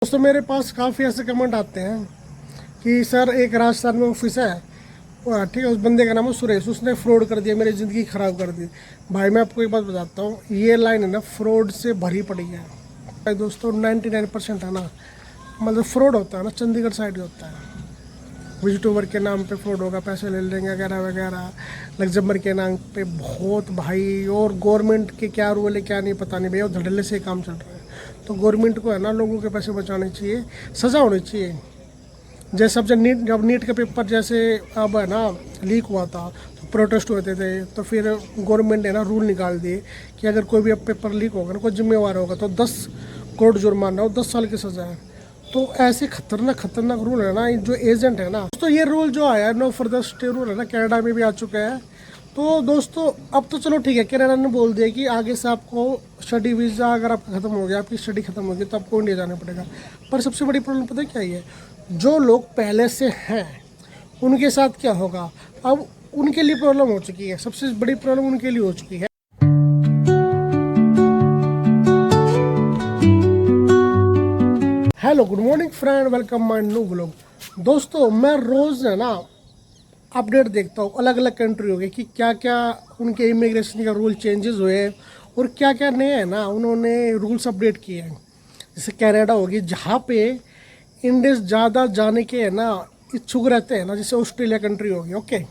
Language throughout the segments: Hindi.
दोस्तों मेरे पास काफ़ी ऐसे कमेंट आते हैं कि सर एक राजस्थान में ऑफिस है ठीक है, उस बंदे का नाम है सुरेश, उसने फ्रॉड कर दिया, मेरी ज़िंदगी ख़राब कर दी। भाई मैं आपको एक बात बताता हूँ, ये लाइन है ना फ्रॉड से भरी पड़ी है भाई। दोस्तों 99% है ना, मतलब फ्रॉड होता है ना चंडीगढ़ साइड ही होता है। विजिटोवर के नाम पे फ्रॉड होगा, पैसे ले लेंगे वगैरह वगैरह, लग्जमबर के नाम पे बहुत भाई। और गवर्नमेंट के क्या रूल है क्या नहीं पता नहीं भैया, धड़ल्ले से काम चल रहा है। तो गवर्नमेंट को है ना लोगों के पैसे बचाने चाहिए, सज़ा होनी चाहिए। जैसे अब जब नीट का पेपर जैसे अब है ना लीक हुआ था तो प्रोटेस्ट होते थे, तो फिर गवर्नमेंट ने ना रूल निकाल दिए कि अगर कोई भी अब पेपर लीक होगा ना, कोई जिम्मेवार होगा तो 10 करोड़ जुर्माना और 10 साल की सज़ा है। तो ऐसे खतरनाक रूल है ना, जो एजेंट है ना। तो ये रूल जो आया है नो फर्दर स्टे रूल है ना, कनाडा में भी आ चुका है। तो दोस्तों अब तो चलो ठीक है, कनाडा ने बोल दिया कि आगे से आपको स्टडी वीज़ा अगर आपका ख़त्म हो गया, आपकी स्टडी ख़त्म हो गई तो आपको इंडिया जाना पड़ेगा। पर सबसे बड़ी प्रॉब्लम पता है क्या है, जो लोग पहले से हैं उनके साथ क्या होगा। अब उनके लिए प्रॉब्लम हो चुकी है, सबसे बड़ी प्रॉब्लम उनके लिए हो चुकी है। Hello good morning friend, welcome my new vlog. दोस्तों मैं रोज़ है ना अपडेट देखता हूँ अलग अलग कंट्री हो गए कि क्या क्या उनके इमिग्रेशन का रूल चेंजेस हुए और क्या क्या नए है ना उन्होंने रूल्स अपडेट किए हैं। जैसे कनाडा होगी, जहाँ पे इंडियंस ज़्यादा जाने के है ना इच्छुक रहते हैं ना, जैसे ऑस्ट्रेलिया कंट्री होगी, ओके,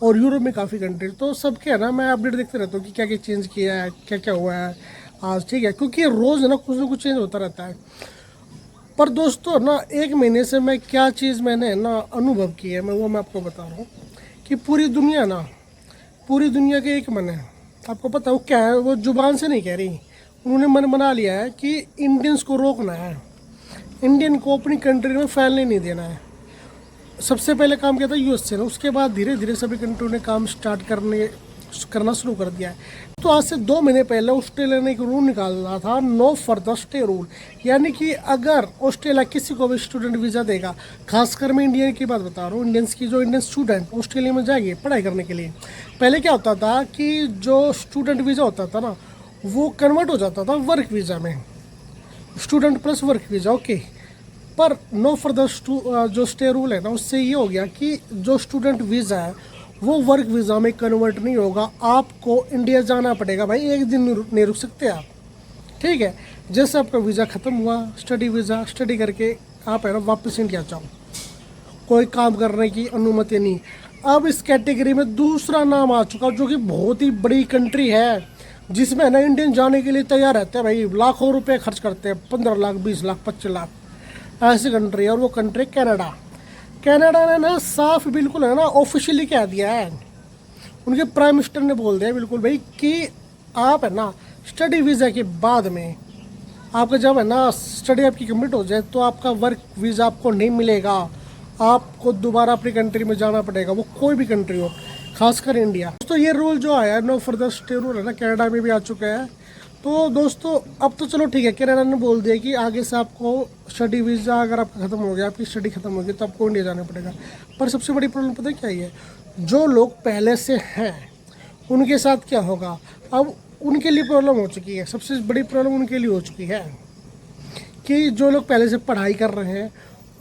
और यूरोप में काफ़ी कंट्री। तो सबके है ना मैं अपडेट देखते रहता हूँ कि क्या क्या चेंज किया है, क्या क्या हुआ है आज, ठीक है, क्योंकि रोज़ है ना कुछ चेंज होता रहता है। पर दोस्तों ना एक महीने से मैं क्या चीज़ मैंने ना अनुभव की है, मैं आपको बता रहा हूँ कि पूरी दुनिया के एक मन है। आपको पता है वो क्या है, वो जुबान से नहीं कह रही, उन्होंने मन बना लिया है कि इंडियंस को रोकना है, इंडियन को अपनी कंट्री में फैलने नहीं देना है। सबसे पहले काम किया था यूएसए ने, उसके बाद धीरे धीरे सभी कंट्रियों ने काम स्टार्ट करना शुरू कर दिया है। तो आज से 2 महीने पहले ऑस्ट्रेलिया ने एक रूल निकाला था, नो फर्दर स्टे रूल, यानी कि अगर ऑस्ट्रेलिया किसी को भी स्टूडेंट वीज़ा देगा, खासकर मैं इंडियन की बात बता रहा हूँ, इंडियंस की, जो इंडियन स्टूडेंट ऑस्ट्रेलिया में जाएंगे पढ़ाई करने के लिए। पहले क्या होता था कि जो स्टूडेंट वीज़ा होता था ना वो कन्वर्ट हो जाता था वर्क वीज़ा में, student plus work visa, okay. पर नो फर्दर जो स्टे रूल है ना, उससे ये हो गया कि जो स्टूडेंट वीज़ा है वो वर्क वीज़ा में कन्वर्ट नहीं होगा, आपको इंडिया जाना पड़ेगा भाई, एक दिन नहीं रुक सकते आप, ठीक है। जैसे आपका वीज़ा ख़त्म हुआ, स्टडी वीज़ा, स्टडी करके आप है ना वापस इंडिया जाओ, कोई काम करने की अनुमति नहीं। अब इस कैटेगरी में दूसरा नाम आ चुका जो कि बहुत ही बड़ी कंट्री है, जिसमें है ना इंडियन जाने के लिए तैयार रहते हैं भाई, लाखों रुपये खर्च करते हैं, 15 लाख 20 लाख 25 लाख, ऐसी कंट्री है। और वो कंट्री कनाडा। कनाडा ने ना साफ बिल्कुल है ना ऑफिशियली कह दिया है, उनके प्राइम मिनिस्टर ने बोल दिया बिल्कुल भाई कि आप है ना स्टडी वीज़ा के बाद में, आपका जब है ना स्टडी आपकी कंप्लीट हो जाए तो आपका वर्क वीज़ा आपको नहीं मिलेगा, आपको दोबारा अपनी कंट्री में जाना पड़ेगा, वो कोई भी कंट्री हो, खासकर इंडिया। तो ये रूल जो आया है नो फर्दर स्टे रूल है ना, कनाडा में भी आ चुका है। तो दोस्तों अब तो चलो ठीक है, कनाडा ने बोल दिया कि आगे से आपको स्टडी वीज़ा अगर आपका ख़त्म हो गया, आपकी स्टडी ख़त्म हो गई तो आपको इंडिया जाना पड़ेगा। पर सबसे बड़ी प्रॉब्लम पता है क्या है, जो लोग पहले से हैं उनके साथ क्या होगा। अब उनके लिए प्रॉब्लम हो चुकी है, सबसे बड़ी प्रॉब्लम उनके लिए हो चुकी है कि जो लोग पहले से पढ़ाई कर रहे हैं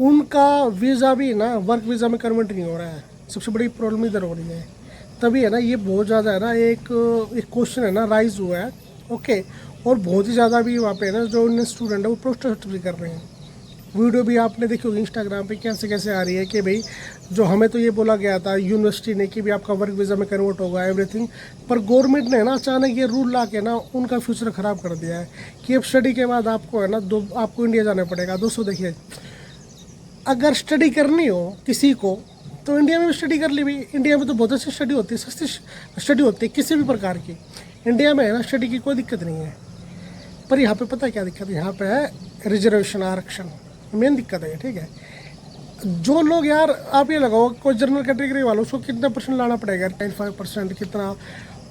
उनका वीज़ा भी ना वर्क वीज़ा में कन्वर्ट नहीं हो रहा है। सबसे बड़ी प्रॉब्लम इधर हो रही है, तभी है ना ये बहुत ज़्यादा है ना एक क्वेश्चन है ना राइज हुआ है, ओके। और बहुत ही ज़्यादा भी वहाँ पे ना जो इंडियन स्टूडेंट है वो प्रोटेस्ट भी कर रहे हैं। वीडियो भी आपने देखी होगी इंस्टाग्राम पे कैसे कैसे आ रही है कि भाई जो हमें तो ये बोला गया था यूनिवर्सिटी ने कि भी आपका वर्क वीज़ा में कन्वर्ट होगा एवरीथिंग, पर गवर्नमेंट ने ना अचानक ये रूल ला के ना उनका फ्यूचर ख़राब कर दिया है कि अब स्टडी के बाद आपको है ना आपको इंडिया जाना पड़ेगा। दोस्तों देखिए, अगर स्टडी करनी हो किसी को तो इंडिया में भी स्टडी कर ली भाई, इंडिया में तो बहुत अच्छी स्टडी होती है, सस्ती स्टडी होती है किसी भी प्रकार की, इंडिया में है ना स्टडी की कोई दिक्कत नहीं है। पर यहाँ पे पता है क्या दिक्कत है, यहाँ पे है रिजर्वेशन, आरक्षण मेन दिक्कत है, ठीक है। जो लोग यार आप ये लगाओ कोई जनरल कैटेगरी वालों उसको कितना परसेंट लाना पड़ेगा, 95% कितना,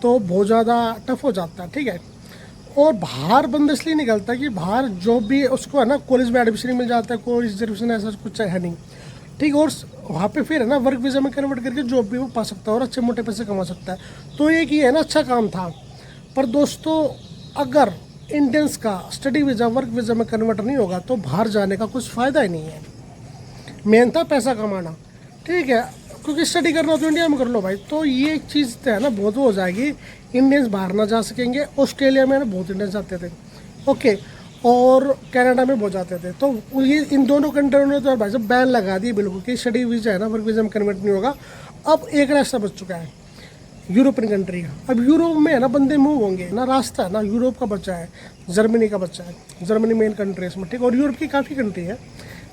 तो बहुत ज़्यादा टफ हो जाता है, ठीक है। और बाहर बंद इसलिए निकलता है कि बाहर जॉब भी उसको है ना कॉलेज में एडमिशन मिल जाता है, कोई रिजर्वेशन ऐसा कुछ है नहीं, ठीक। और वहाँ पे फिर है ना वर्क वीज़ा में कन्वर्ट करके जॉब भी वो पा सकता है और अच्छे मोटे पैसे कमा सकता है। तो एक ये है ना अच्छा काम था। पर दोस्तों अगर इंडियंस का स्टडी वीज़ा वर्क वीज़ा में कन्वर्ट नहीं होगा तो बाहर जाने का कुछ फ़ायदा ही नहीं है। मेन था पैसा कमाना, ठीक है, क्योंकि स्टडी करना तो इंडिया में कर लो भाई। तो ये चीज़ तो है ना बहुत हो जाएगी, इंडियंस बाहर ना जा सकेंगे। ऑस्ट्रेलिया में ना बहुत इंडियंस जाते थे, ओके, और कनाडा में बहुत जाते थे। तो ये इन दोनों कंट्रियों ने तो भाई साहब बैन लगा दी बिल्कुल कि स्टडी वीज़ा है ना वर्क वीज़ा में कन्वर्ट नहीं होगा। अब एक रास्ता बच चुका है यूरोपियन कंट्री का। अब यूरोप में है ना बंदे मूव होंगे ना, रास्ता है ना यूरोप का बचा है, जर्मनी का बचा है, जर्मनी मेन कंट्री है इसमें, ठीक। और यूरोप की काफ़ी कंट्री है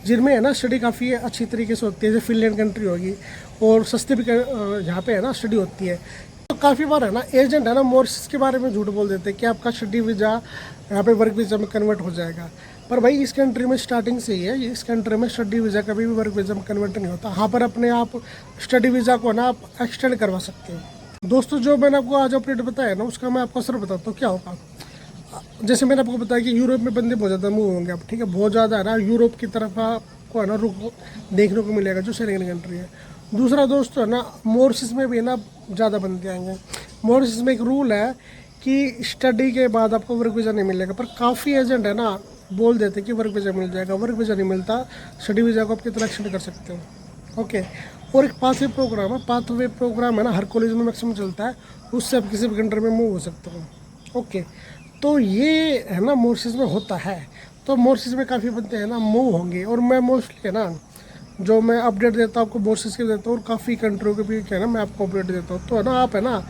जिनमें है ना स्टडी काफ़ी अच्छी तरीके से होती है, जैसे फिनलैंड कंट्री होगी, और सस्ती भी यहाँ पे है ना स्टडी होती है। तो काफ़ी बार है ना एजेंट है ना मॉरिशस के बारे में झूठ बोल देते हैं कि आपका स्टडी वीज़ा यहाँ पे वर्क वीज़ा में कन्वर्ट हो जाएगा। पर भाई इस कंट्री में स्टार्टिंग से ही है, इस कंट्री में स्टडी वीज़ा कभी भी वर्क वीज़ा में कन्वर्ट नहीं होता। यहाँ पर अपने आप स्टडी वीज़ा को ना आप एक्सटेंड करवा सकते हो। दोस्तों जो मैंने आपको आज अपडेट बताया ना उसका मैं आपको असर बताता हूँ क्या होगा। जैसे मैंने आपको बताया कि यूरोप में बंदे बहुत ज़्यादा मूव होंगे अब, ठीक है, बहुत ज़्यादा है ना यूरोप की तरफ आपको है ना रुख देखने को मिलेगा जो शेंगेन कंट्री है। दूसरा दोस्तों है ना मॉरिशस में भी है ना ज़्यादा बंदे आएंगे। मॉरिशस में एक रूल है कि स्टडी के बाद आपको वर्क वीज़ा नहीं मिलेगा, पर काफ़ी एजेंट है ना बोल देते हैं कि वर्क वीज़ा मिल जाएगा। वर्क वीज़ा नहीं मिलता, स्टडी वीज़ा को आप कितना एक्सटेंड कर सकते हो, ओके। और एक पाथवे प्रोग्राम है, पाथवे प्रोग्राम है ना हर कॉलेज में मैक्सिमम चलता है, उससे आप किसी भी कंट्री में मूव हो सकते हो, ओके। तो ये है ना मॉरिशस में होता है। तो मॉरिशस में काफ़ी बंदे हैं ना मूव होंगे, और मैं मोस्टली है ना जो मैं अपडेट देता हूँ आपको मॉरिशस के देता हूँ, और काफ़ी कंट्रियों के भी क्या है ना मैं आपको अपडेट देता हूँ। तो है ना आप है ना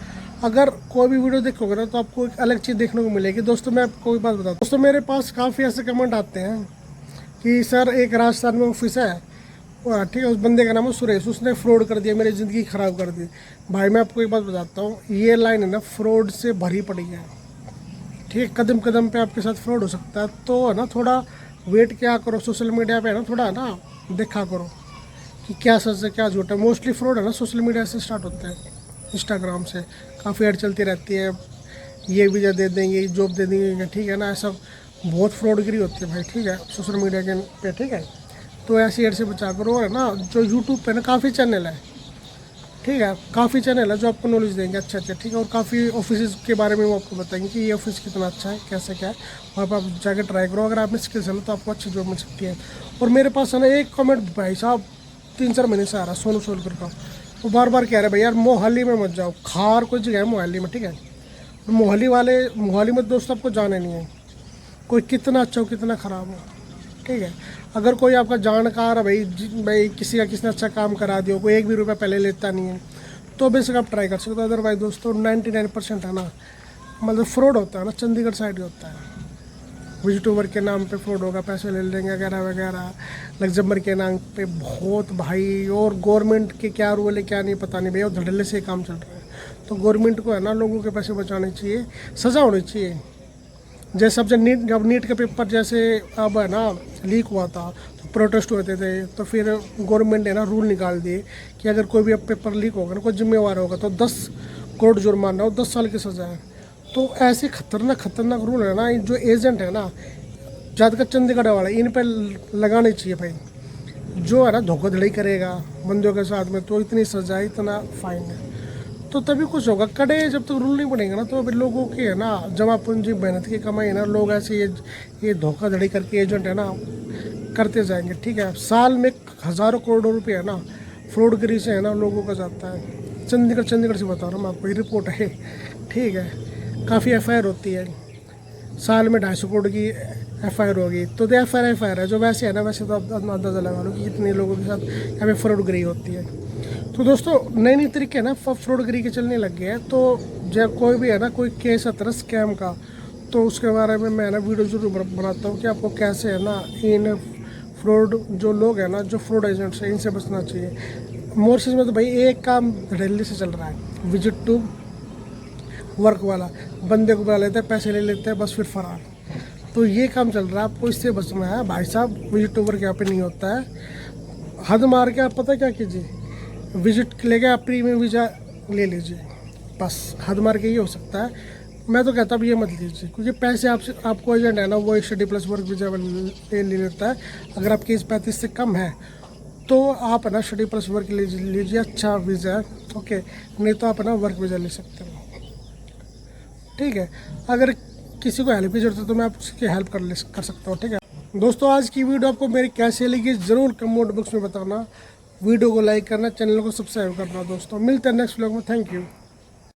अगर कोई भी वीडियो देखोगे ना तो आपको एक अलग चीज़ देखने को मिलेगी। दोस्तों मैं आपको एक बात बताता हूँ, दोस्तों मेरे पास काफ़ी ऐसे कमेंट आते हैं कि सर एक राजस्थान में ऑफिस है, ठीक है, उस बंदे का नाम है सुरेश, उसने फ्रॉड कर दिया, मेरी ज़िंदगी ख़राब कर दी। भाई मैं आपको एक बात बताता हूँ, ये लाइन है ना फ्रॉड से भरी पड़ी है, ठीक है, कदम कदम पे आपके साथ फ्रॉड हो सकता है। तो है ना थोड़ा वेट क्या करो, सोशल मीडिया पे है ना थोड़ा है ना देखा करो कि क्या सच है क्या झूठ है। मोस्टली फ्रॉड है ना सोशल मीडिया से स्टार्ट होता है, इंस्टाग्राम से काफ़ी ऐड चलती रहती है, ये वीज़ा दे देंगे, जॉब दे देंगे, ठीक है ना, ऐसा बहुत फ्रॉडगिरी होती है भाई, ठीक है, सोशल मीडिया के पे, ठीक है। तो ऐसी एड से बचा करो। और है ना जो यूट्यूब पे ना काफ़ी चैनल है, ठीक है, काफ़ी चैनल है जो आपको नॉलेज देंगे अच्छा अच्छा, ठीक है, और काफ़ी ऑफिस के बारे में वो आपको बताएंगे कि ये ऑफिस कितना अच्छा है, कैसे क्या है, वहाँ पर आप जाकर ट्राई करो। अगर आप में स्किल्स है ना तो आपको अच्छी जॉब मिल सकती है। और मेरे पास है ना एक कमेंट भाई साहब 3-4 महीने से आ रहा है, सोनू सोलकर का, वो बार बार कह रहे हैं भाई यार मोहाली में मत जाओ, खार कोई जगह है मोहाली में, ठीक है, मोहाली में दोस्त आपको जाने नहीं है, कोई कितना अच्छा हो कितना ख़राब हो, ठीक है। अगर कोई आपका जानकार है भाई किसी ने अच्छा काम करा दिया, कोई एक भी रुपया पहले लेता नहीं है, तो बेशक आप ट्राई कर सकते हो। अदरवाइज दोस्तों 99% है ना मतलब फ्रॉड होता है ना चंडीगढ़ साइड ही होता है, विजिटोवर के नाम पे फ्रॉड होगा, पैसे ले लेंगे वगैरह वगैरह, लग्जमबर के नाम पे बहुत भाई। और गवर्नमेंट के क्या रूल है क्या नहीं पता नहीं भाई, और धड़ल्ले से काम चल रहा है। तो गवर्नमेंट को है ना लोगों के पैसे बचाने चाहिए, सज़ा होनी चाहिए। जैसे जब नीट का पेपर जैसे अब है ना लीक हुआ था तो प्रोटेस्ट होते थे, तो फिर गवर्नमेंट ने ना रूल निकाल दिए कि अगर कोई भी अब पेपर लीक होगा ना कोई जिम्मेवार होगा तो 10 करोड़ जुर्माना और 10 साल की सज़ा है। तो ऐसे खतरनाक रूल है ना, जो एजेंट है ना ज़्यादातर चंडीगढ़ वाले इन पर लगाने चाहिए भाई। जो है ना धोखाधड़ी करेगा बंदों के साथ में तो इतनी सज़ा है, इतना फाइन है, तो तभी कुछ होगा। कड़े जब तक रूल नहीं बनेगा ना तो अभी लोगों की है ना जमा पूंजी मेहनत की कमाई है ना, लोग ऐसे ये धोखाधड़ी करके एजेंट है ना करते जाएंगे, ठीक है। साल में हज़ारों करोड़ों रुपये है ना फ्रॉडगिरी से है ना लोगों का जाता है। चंडीगढ़ से बता रहा हूँ मैं आपको, ये रिपोर्ट है, ठीक है। काफ़ी FIR होती है, साल में 250 करोड़ की FIR होगी। तो FIR है, जो वैसे है ना वैसे तो आप अंदाज़ा लगा लो कि कितने लोगों के साथ यहाँ पे फ्रॉडगिरी होती है। तो दोस्तों नई तरीके है ना फ्रॉडगिरी के चलने लग गए हैं। तो जब कोई भी है ना कोई केस आता है स्कैम का, तो उसके बारे में मैं ना वीडियो जरूर बनाता हूँ कि आपको कैसे है ना इन फ्रॉड जो लोग हैं ना जो फ्रॉड एजेंट्स हैं इनसे बचना चाहिए। मॉरिशस में तो भाई एक काम दिल्ली से चल रहा है, विजिट टू वर्क वाला, बंदे को बुला लेते हैं, पैसे ले लेते हैं, बस फिर फरार। तो ये काम चल रहा है, आपको इससे बचना है भाई साहब। विजिट टू वर्क यहाँ पे नहीं होता है। हद मार के आप पता क्या कीजिए, विजिट लेके आप प्रीमियम वीज़ा ले लीजिए, बस हद मार के ये हो सकता है। मैं तो कहता हूँ ये मत लीजिए, क्योंकि पैसे आपको एजेंट है ना वो स्टडी प्लस वर्क वीज़ा ले लेता है। अगर आपकी एज 35 से कम है तो आप है ना स्टडी प्लस वर्क लीजिए, अच्छा वीज़ा है, ओके। नहीं तो आप है ना वर्क वीज़ा ले सकते हो, ठीक है। अगर किसी को हेल्प की जरूरत है तो मैं आपकी हेल्प कर सकता हूँ, ठीक है। दोस्तों आज की वीडियो आपको मेरी कैसी लगी ज़रूर कमेंट बॉक्स में बताना, वीडियो को लाइक करना, चैनल को सब्सक्राइब करना। दोस्तों मिलते हैं नेक्स्ट व्लॉग में, थैंक यू।